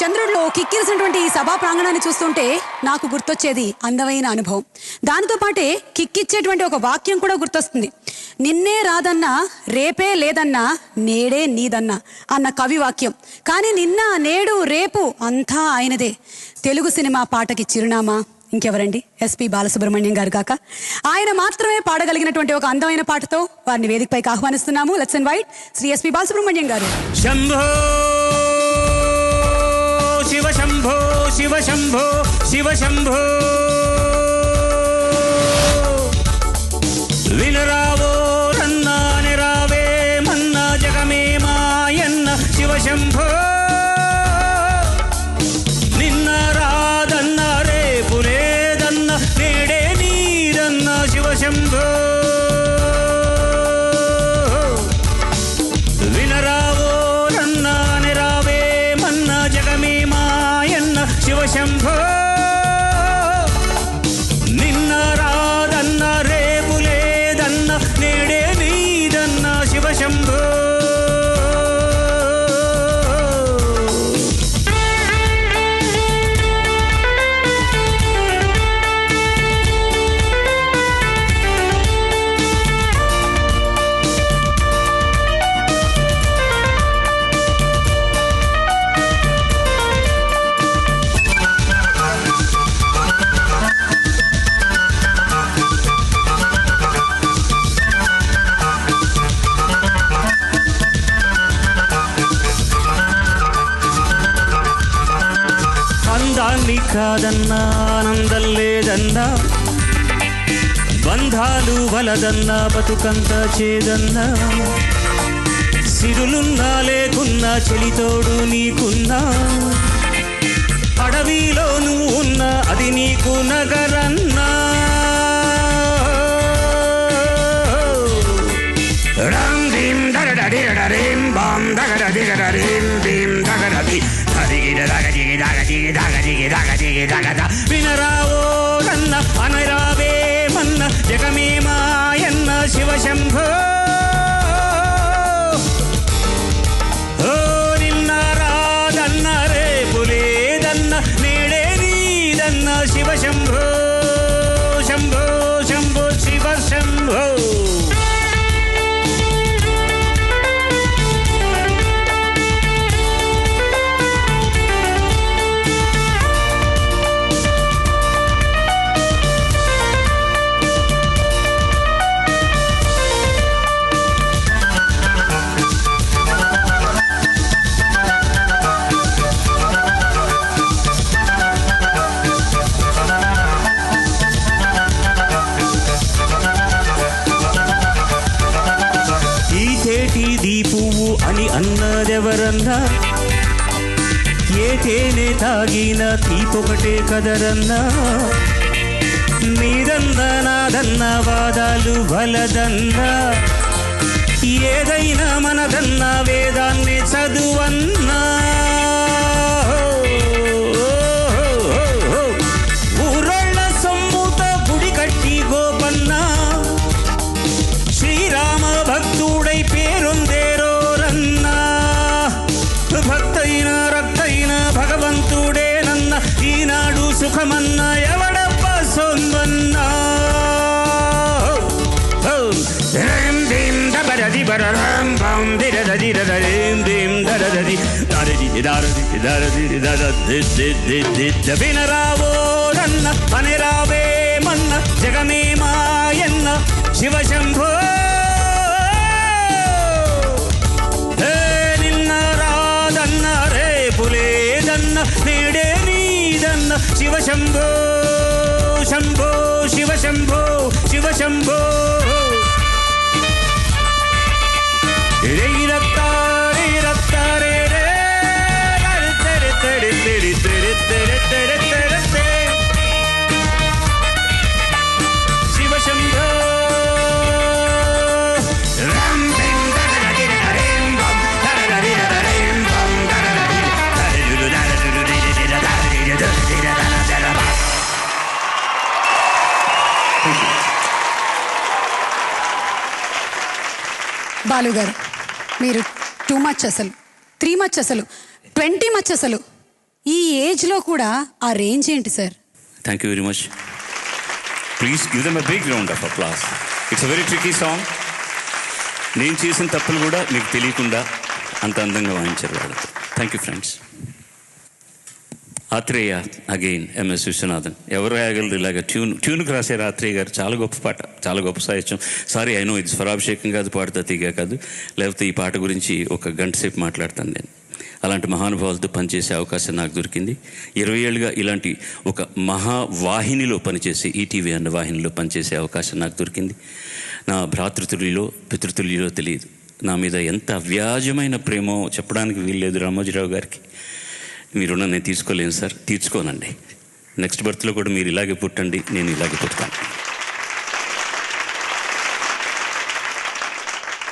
చంద్రుడిలో కిక్కిరిసినటువంటి ఈ సభా ప్రాంగణాన్ని చూస్తుంటే నాకు గుర్తొచ్చేది అందమైన అనుభవం. దానితో పాటే కిక్కిచ్చేటువంటి ఒక వాక్యం కూడా గుర్తొస్తుంది. నిన్నే రాదన్నా, రేపే లేదన్నా, నేడే నీదన్నా అన్న కవి వాక్యం. కానీ నిన్న, నేడు, రేపు అంతా ఆయనదే. తెలుగు సినిమా పాటకి చిరునామా ఇంకెవరండి? ఎస్పి బాలసుబ్రహ్మణ్యం గారు కాక. ఆయన మాత్రమే పాడగలిగినటువంటి ఒక అందమైన పాటతో వారిని వేదికపైకి ఆహ్వానిస్తున్నాము. Let's invite Shri SP Balasubrahmanyam garu. శంభో శివ శంభో శివ శంభో శివ శంభో వినరావో రన్నా నిరావే మన్న జగమే మాయన్న శివ శంభో నిన్న రాదన్న రేపు లేదన్న నేడే నీదన్న శివ శంభో వినరావో రన్నా నిరావే మన్న జగమే మాయన్న శివ శంభో నిన్న రాదన్న రేపు లేదన్న నేడే నీదన్న శివ శంభో అందాన్ని కాదన్నా ఆనందం లేదన్నా బంధాలు వలదన్నా బతుకంతా చేదన్నా సిరులున్నా లేకున్నా చెలితోడు నీకున్నా అడవిలో నువ్వు ఉన్నా అది నీకు నగరన్నా రామ్ భీం దగడడీం బాం దగడదిగడీం భీం దగడది వినరావో రన్న అనరావే మన్న జగమే మాయన్న శివ శంభో ఓ నిన్న రాదన్న రేపు లేదన్న నేడే నీదన్న శివ శంభో శంభో శంభో శివ శంభో పువ్వు అని అన్నదెవరన్నా ఏ తేనె తాగిన తీపొకటే కదరన్నా నీదన్నా నాదన్న వాదాలు వలదన్నా ఏదైనా మనదన్నా వేదాన్ని చదువన్నా ఊరళ్ళ సొమ్ముత గుడి కట్టి గోపన్నా శ్రీరామ భక్తుడై పేరొందేరోరన్నా భక్తైన రక్తైన భగవంతుడేనన్న ఈనాడు సుఖమన్నా ఎవడప్ప సొందన్నా వినరావో రన్న అనరావే మన్న జగమే మాయన్న శివ శంభో నిన్న రాదన్న రేపు లేదన్న నేడే నీదన్న శివ శంభో శంభో శివ శంభో శివ శంభో రక్తారే రక్తారే రే తెరే తెరే తెరే తెరే తెరే తెరే తెరే శివ శంభో బాలు గారు, మీరు 2 మచ్ అసలు, 3 మచ్ అసలు, 20 మచ్ అసలు. ఈ ఏజ్లో కూడా ఆ రేంజ్ ఏంటి sir? Thank you very much. Please give them a big round of applause. It's a very tricky song. నేను చేసిన తప్పులు కూడా మీకు తెలియకుండా అంత అందంగా వాయించారు వాళ్ళు. Thank you friends. Athreya again, MS Viswanathan. ఎవరు రాయగలరు ఇలాగ ట్యూన్కి రాశారు ఆత్రేయ గారు. చాలా గొప్ప పాట, చాలా గొప్ప సాహిత్యం. సారీ, అయినో ఇది స్వరాభిషేకం కాదు, పాడుతా తీగా కాదు, లేకపోతే ఈ పాట గురించి ఒక గంట సేపు మాట్లాడతాను నేను. అలాంటి మహానుభావులతో పనిచేసే అవకాశం నాకు దొరికింది. 20 ఏళ్ళుగా ఇలాంటి ఒక మహావాహినిలో పనిచేసి, ఈటీవీ అన్న వాహినిలో పనిచేసే అవకాశం నాకు దొరికింది. నా భ్రాతృతుల్యలో పితృతుల్యలో తెలియదు. నా మీద ఎంత అవ్యాజమైన ప్రేమో చెప్పడానికి వీల్లేదు రామోజీరావు గారికి. మీరు నేను తీసుకోలేను సార్, తీర్చుకోనండి. నెక్స్ట్ బర్త్లో కూడా మీరు ఇలాగే పుట్టండి, నేను ఇలాగే పుడతాను.